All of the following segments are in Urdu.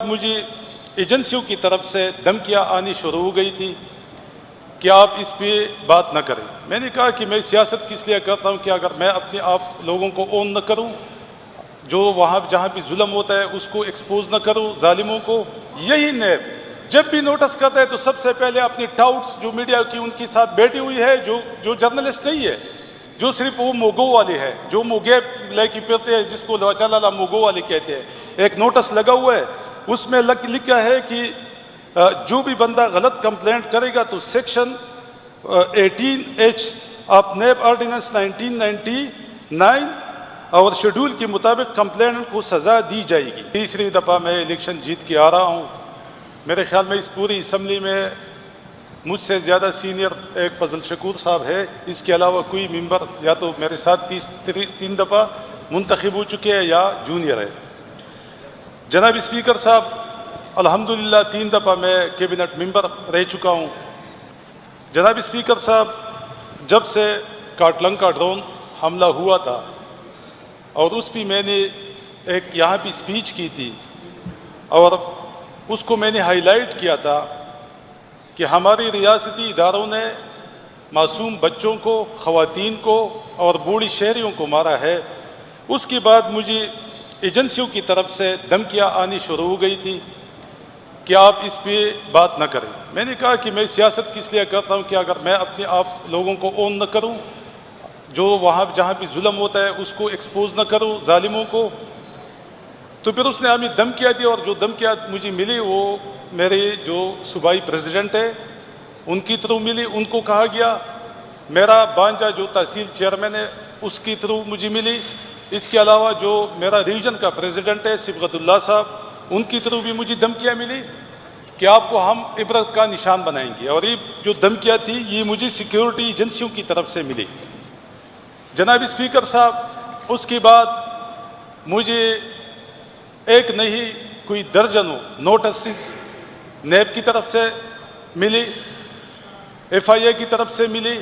مجھے ایجنسیوں کی طرف سے دھمکیاں آنی شروع ہو گئی تھی کہ آپ اس پہ بات نہ کریں۔ میں نے کہا کہ میں سیاست کس لیے کرتا ہوں کہ اگر میں اپنے آپ لوگوں کو اون نہ کروں، جو وہاں جہاں بھی ظلم ہوتا ہے اس کو ایکسپوز نہ کروں ظالموں کو۔ یہی نیب جب بھی نوٹس کرتا ہے تو سب سے پہلے اپنی ٹاؤٹس جو میڈیا کی ان کے ساتھ بیٹھی ہوئی ہے، جو جرنلسٹ نہیں ہے، جو صرف وہ موگو والے ہے، جو موگے لے کے پھرتے ہیں، جس کو چالا موگو والے کہتے ہیں۔ ایک نوٹس لگا ہوا ہے، اس میں لکھا ہے کہ جو بھی بندہ غلط کمپلینٹ کرے گا تو section 18H of NAB ordinance 1999 اور شیڈول کے مطابق کمپلینٹ کو سزا دی جائے گی۔ تیسری دفعہ میں الیکشن جیت کے آ رہا ہوں۔ میرے خیال میں اس پوری اسمبلی میں مجھ سے زیادہ سینئر ایک فضل شکور صاحب ہے، اس کے علاوہ کوئی ممبر یا تو میرے ساتھ تین دفعہ منتخب ہو چکے ہیں یا جونیئر ہے۔ جناب اسپیکر صاحب، الحمدللہ 3 دفعہ میں کیبنٹ ممبر رہ چکا ہوں۔ جناب اسپیکر صاحب، جب سے کاٹلنگ کا ڈرون حملہ ہوا تھا اور اس پہ میں نے ایک یہاں بھی اسپیچ کی تھی اور اس کو میں نے ہائی لائٹ کیا تھا کہ ہماری ریاستی اداروں نے معصوم بچوں کو، خواتین کو اور بوڑھی شہریوں کو مارا ہے، اس کے بعد مجھے ایجنسیوں کی طرف سے دھمکیاں آنی شروع ہو گئی تھی کہ آپ اس پہ بات نہ کریں۔ میں نے کہا کہ میں سیاست کس لیے کرتا ہوں کہ اگر میں اپنے آپ لوگوں کو اون نہ کروں، جو وہاں جہاں بھی ظلم ہوتا ہے اس کو ایکسپوز نہ کروں ظالموں کو، تو پھر اس نے ہمیں دھمکیاں دی، اور جو دھمکیاں مجھے ملی وہ میرے جو صوبائی پریزیڈنٹ ہے ان کی تھرو ملی۔ ان کو کہا گیا، میرا بانجا جو تحصیل چیئرمین ہے اس کی تھرو مجھے ملی، اس کے علاوہ جو میرا ریجن کا پریزیڈنٹ ہے صبغت اللہ صاحب، ان کی طرف بھی مجھے دھمکیاں ملی کہ آپ کو ہم عبرت کا نشان بنائیں گے، اور یہ جو دھمکیاں تھی یہ مجھے سیکیورٹی ایجنسیوں کی طرف سے ملی۔ جناب اسپیکر صاحب، اس کے بعد مجھے ایک نہیں کوئی درجنوں نوٹسز نیب کی طرف سے ملی، FIA کی طرف سے ملی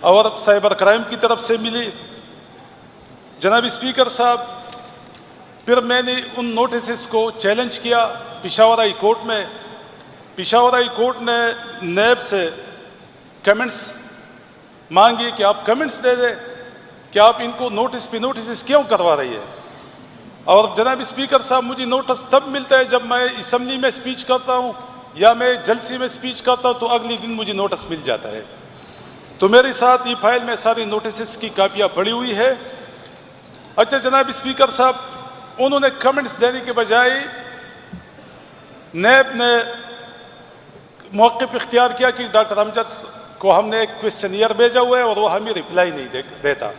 اور سائبر کرائم کی طرف سے ملی۔ جناب اسپیکر صاحب، پھر میں نے ان نوٹسز کو چیلنج کیا پشاور ہائی کورٹ میں۔ پشاور ہائی کورٹ نے نیب سے کمنٹس مانگی کہ آپ کمنٹس دے دیں کہ آپ ان کو نوٹس پہ نوٹسز کیوں کروا رہی ہے۔ اور جناب اسپیکر صاحب، مجھے نوٹس تب ملتا ہے جب میں اسمبلی میں اسپیچ کرتا ہوں یا میں جلسے میں اسپیچ کرتا ہوں، تو اگلی دن مجھے نوٹس مل جاتا ہے۔ تو میرے ساتھ یہ فائل میں ساری نوٹسز کی کاپیاں پڑی ہوئی ہے۔ اچھا جناب اسپیکر صاحب، انہوں نے کمنٹس دینے کے بجائے نیب نے موقف اختیار کیا کہ ڈاکٹر امجد کو ہم نے ایک کوسچنئر بھیجا ہوا ہے اور وہ ہمیں رپلائی نہیں دیتا۔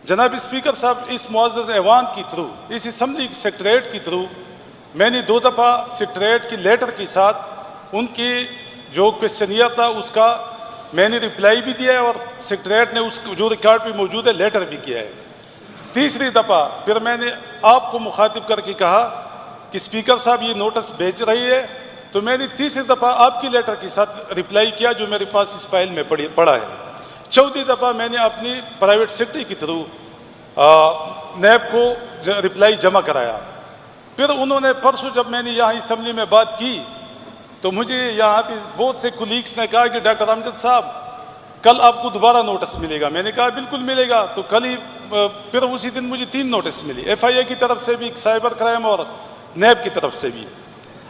جناب اسپیکر صاحب، اس معزز ایوان کی تھرو، اس اسمبلی سیکریٹریٹ کی تھرو میں نے 2 دفعہ سیکریٹریٹ کی لیٹر کے ساتھ ان کی جو کوسچنئر تھا اس کا میں نے رپلائی بھی دیا ہے، اور سیکریٹریٹ نے اس جو ریکارڈ پہ موجود ہے لیٹر بھی کیا ہے۔ تیسری دفعہ پھر میں نے آپ کو مخاطب کر کے کہا کہ اسپیکر صاحب یہ نوٹس بھیج رہی ہے، تو میں نے تیسری دفعہ آپ کی لیٹر کے ساتھ رپلائی کیا جو میرے پاس اس فائل میں پڑا ہے۔ چوتھی دفعہ میں نے اپنی پرائیویٹ سیکرٹری کی تھرو نیب کو رپلائی جمع کرایا۔ پھر انہوں نے پرسوں جب میں نے یہاں اسمبلی میں بات کی تو مجھے یہاں پہ بہت سے کولیگس نے کہا کہ ڈاکٹر امجد صاحب کل آپ کو دوبارہ نوٹس ملے گا۔ میں نے کہا بالکل ملے گا۔ تو کل ہی پھر اسی دن مجھے 3 نوٹس ملی، FIA کی طرف سے بھی، سائبر کرائم اور نیب کی طرف سے بھی۔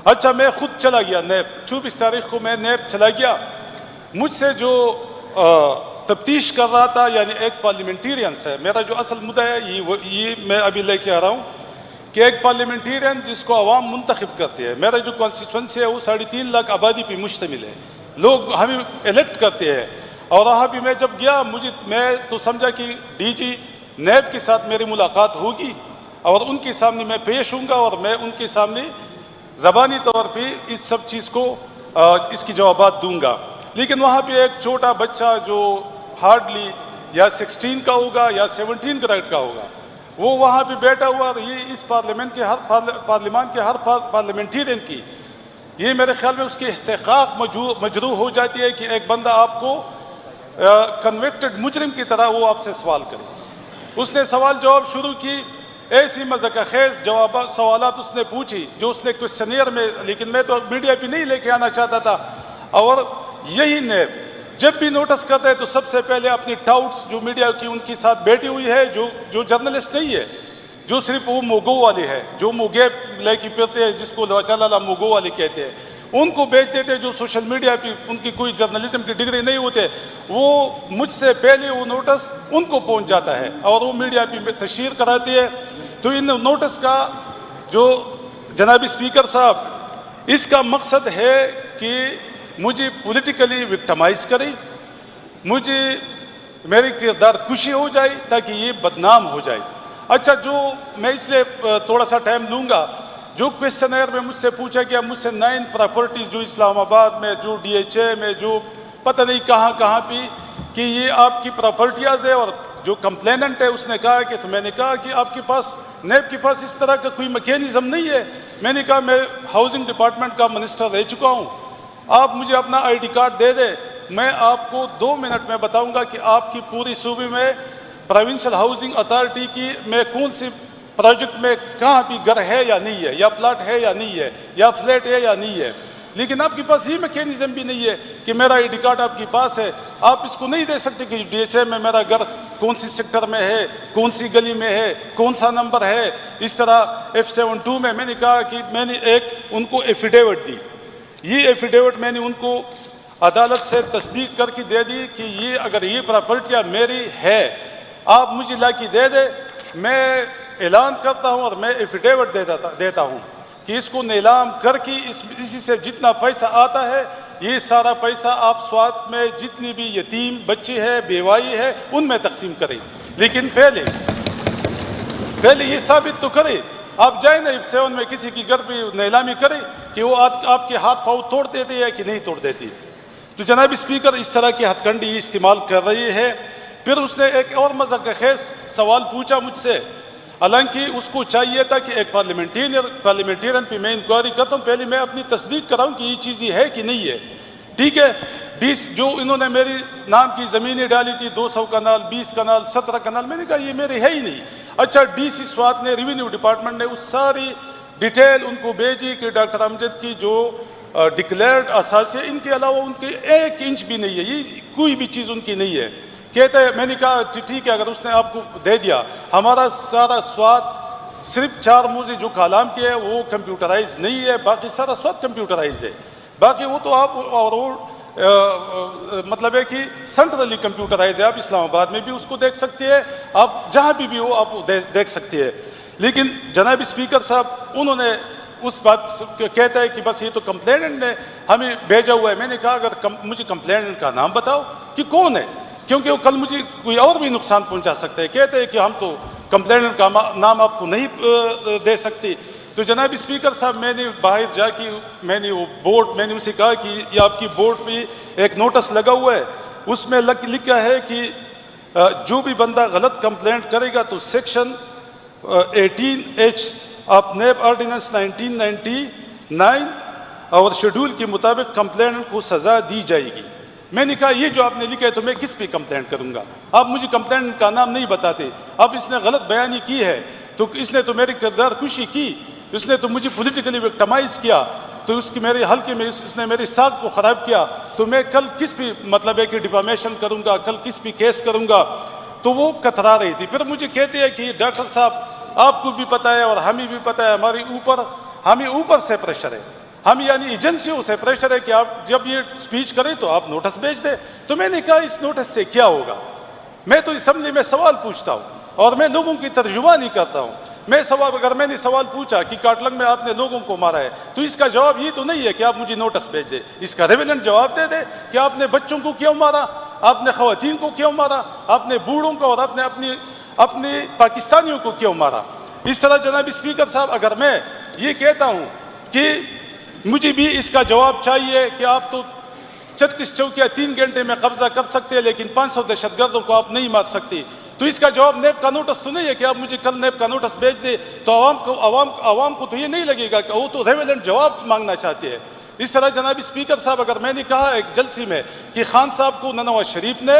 اچھا، میں خود چلا گیا نیب، 24 تاریخ کو میں نیب چلا گیا۔ مجھ سے جو تفتیش کر رہا تھا، یعنی ایک پارلیمنٹیرین ہے، میرا جو اصل مدعا ہے یہ میں ابھی لے کے آ رہا ہوں کہ ایک پارلیمنٹیرین جس کو عوام منتخب کرتے ہیں، میرا جو کانسٹیٹوئنسی ہے وہ 3.5 لاکھ آبادی پہ مشتمل ہے، لوگ ہمیں الیکٹ کرتے ہیں۔ اور وہاں بھی میں جب گیا میں تو سمجھا کہ DG نیب کے ساتھ میری ملاقات ہوگی اور ان کے سامنے میں پیش ہوں گا اور میں ان کے سامنے زبانی طور پہ اس سب چیز کو اس کی جوابات دوں گا۔ لیکن وہاں پہ ایک چھوٹا بچہ جو ہارڈلی یا 16 کا ہوگا یا 17 گریڈ کا ہوگا، وہ وہاں پہ بیٹھا ہوا، اور یہ اس پارلیمان کے ہر پارلیمنٹیرین کی یہ میرے خیال میں اس کی استحقاق مجروح ہو جاتی ہے کہ ایک بندہ آپ کو کنوکٹڈ مجرم کی طرح وہ آپ سے سوال کرے۔ اس نے سوال جواب شروع کی ایسی مذاق خیز سوالات اس نے پوچھی جو اس نے کوشچنیئر میں، لیکن میں تو میڈیا پہ نہیں لے کے آنا چاہتا تھا. اور یہی نیب جب بھی نوٹس کرتے ہیں تو سب سے پہلے اپنی ڈاؤٹس جو میڈیا کی ان کے ساتھ بیٹھی ہوئی ہے، جو جرنلسٹ نہیں ہے، جو صرف وہ موگو والے ہے، جو موگے لے کے پھرتے ہیں، جس کو چلالا موگو والے کہتے ہیں، ان کو بیچ دیتے ہیں. جو سوشل میڈیا پہ ان کی کوئی جرنلزم کی ڈگری نہیں ہوتے، وہ مجھ سے پہلے وہ نوٹس ان کو پہنچ جاتا ہے اور وہ میڈیا پہ تشہیر کراتی ہے. تو ان نوٹس کا جو جناب اسپیکر صاحب، اس کا مقصد ہے کہ مجھے پولیٹیکلی وکٹمائز کرے، مجھے میری کردار کشی ہو جائے تاکہ یہ بدنام ہو جائے. اچھا، جو میں اس لیے تھوڑا سا ٹائم لوں گا، جو کویسچنئر میں مجھ سے پوچھا گیا، مجھ سے 9 پراپرٹیز جو اسلام آباد میں، جو DHA میں، جو پتہ نہیں کہاں کہاں پہ، کہ یہ آپ کی پراپرٹیاز ہے. اور جو کمپلیننٹ ہے اس نے کہا کہ، تو میں نے کہا کہ آپ کے پاس، نیب کے پاس اس طرح کا کوئی میکینزم نہیں ہے. میں نے کہا میں ہاؤسنگ ڈپارٹمنٹ کا منسٹر رہ چکا ہوں، آپ مجھے اپنا ID کارڈ دے دیں، میں آپ کو 2 منٹ میں بتاؤں گا کہ آپ کی پوری صوبے میں پروونشل ہاؤسنگ اتھارٹی کی میں کون سی پروجیکٹ میں کہاں بھی گھر ہے یا نہیں ہے، یا پلاٹ ہے یا نہیں ہے، یا فلیٹ ہے یا نہیں ہے. لیکن آپ کے پاس یہ میکینزم بھی نہیں ہے کہ میرا ID کارڈ آپ کے پاس ہے، آپ اس کو نہیں دے سکتے کہ DHA میں میرا گھر کون سی سیکٹر میں ہے، کون سی گلی میں ہے، کون سا نمبر ہے. اس طرح F72 میں نے کہا کہ میں نے ایک ان کو ایفیڈیوٹ دی. یہ ایفیڈیوٹ میں نے ان کو عدالت سے تصدیق کر کے دے دی کہ یہ اگر یہ پراپرٹیاں میری ہے، آپ مجھے لا کے دے دے. میں اعلان کرتا ہوں اور میں ایفیڈیوٹ دیتا ہوں کہ اس کو نیلام کر کے اسی سے جتنا پیسہ آتا ہے، یہ سارا پیسہ آپ سوات میں جتنی بھی یتیم بچی ہے، بیوائی ہے، ان میں تقسیم کریں. لیکن پہلے یہ ثابت تو کرے. آپ جائیں نا F7 میں کسی کی گھر پہ نیلامی کریں کہ وہ آپ کے ہاتھ پاؤں توڑ دیتے ہیں کہ نہیں توڑ دیتی. تو جناب اسپیکر اس طرح کی ہتھ کنڈی استعمال کر رہی ہے. پھر اس نے ایک اور مذاق خیز سوال پوچھا مجھ سے، حالانکہ اس کو چاہیے تھا کہ ایک پارلیمنٹیرین پہ میں انکوائری کرتا ہوں، پہلے میں اپنی تصدیق کراؤں کہ یہ چیز ہے کہ نہیں ہے. ٹھیک ہے، جو انہوں نے میری نام کی زمینیں ڈالی تھی، 200 کنال، 20 کنال، 17 کنال، میں نے کہا یہ میرے ہے ہی نہیں. اچھا، DC سوات نے، ریونیو ڈپارٹمنٹ نے اس ساری ڈیٹیل ان کو بھیجی کہ ڈاکٹر امجد کی جو ڈکلیئرڈ اثاثے، ان کے علاوہ ان کے 1 انچ بھی نہیں ہے، یہ کوئی بھی چیز ان کی نہیں ہے. کہتے ہیں، میں نے کہا ٹھیک ہے اگر اس نے آپ کو دے دیا، ہمارا سارا سوات صرف 4 موضوع جو کالام کے ہے وہ کمپیوٹرائز نہیں ہے، باقی سارا سوات کمپیوٹرائز ہے. باقی وہ تو آپ اور مطلب ہے کہ سنٹرلی کمپیوٹرائز ہے، آپ اسلام آباد میں بھی اس کو دیکھ سکتے ہیں، آپ جہاں بھی ہو آپ دیکھ سکتے ہیں. لیکن جناب اسپیکر صاحب انہوں نے اس بات کہتا ہے کہ بس یہ تو کمپلیننٹ نے ہمیں بھیجا ہوا ہے. میں نے کہا اگر مجھے کمپلیننٹ کا نام بتاؤ کہ کون ہے، کیونکہ وہ کل مجھے کوئی اور بھی نقصان پہنچا سکتا ہے. کہتے ہیں کہ ہم تو کمپلیننٹ کا نام آپ کو نہیں دے سکتے. تو جناب اسپیکر صاحب میں نے باہر جا کے میں نے وہ بورڈ، میں نے اسے کہا کہ یہ آپ کی بورڈ پہ ایک نوٹس لگا ہوا ہے، اس میں لکھا ہے کہ جو بھی بندہ غلط کمپلینٹ کرے گا تو section 18H of NAB ordinance 1999 اور شیڈول کے مطابق کمپلینٹ کو سزا دی جائے گی. میں نے کہا یہ جو آپ نے لکھا ہے تو میں کس پہ کمپلینٹ کروں گا، آپ مجھے کمپلینٹ کا نام نہیں بتاتے. اب اس نے غلط بیانی کی ہے تو اس نے تو میری کردار کشی کی، اس نے تو مجھے پولیٹیکلی وکٹمائز کیا، تو اس کی میرے حلقے میں اس نے میری ساکھ کو خراب کیا. تو میں کل کس پہ مطلب ہے کہ ڈیفامیشن کروں گا، کل کس پہ کیس کروں گا. تو وہ کترا رہی تھی. پھر مجھے کہتے ہیں کہ ڈاکٹر صاحب آپ کو بھی پتہ ہے اور ہمیں بھی پتہ ہے، ہمیں اوپر سے پریشر ہے، ہم یعنی ایجنسیوں سے پریشر ہے کہ آپ جب یہ سپیچ کریں تو آپ نوٹس بھیج دیں. تو میں نے کہا اس نوٹس سے کیا ہوگا، میں تو اسمبلی میں سوال پوچھتا ہوں اور میں لوگوں کی ترجمانی کرتا ہوں. اگر میں نے سوال پوچھا کہ کاٹلنگ میں آپ نے لوگوں کو مارا ہے تو اس کا جواب یہ تو نہیں ہے کہ آپ مجھے نوٹس بھیج دیں. اس کا ریلیونٹ جواب دے دے کہ آپ نے بچوں کو کیوں مارا، آپ نے خواتین کو کیوں مارا، آپ نے بوڑھوں کو اور آپ نے اپنے پاکستانیوں کو کیوں مارا. اس طرح جناب اسپیکر صاحب اگر میں یہ کہتا ہوں کہ مجھے بھی اس کا جواب چاہیے کہ آپ تو 36 چوکیاں 3 گھنٹے میں قبضہ کر سکتے ہیں لیکن 500 دہشت گردوں کو آپ نہیں مار سکتے، تو اس کا جواب نیب کا نوٹس تو نہیں ہے کہ آپ مجھے کل نیب کا نوٹس بھیج دیں. تو عوام کو تو یہ نہیں لگے گا کہ وہ تو ریلیونٹ جواب مانگنا چاہتے ہیں. اس طرح جناب اسپیکر صاحب اگر میں نے کہا ایک جلسے میں کہ خان صاحب کو نواز شریف نے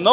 9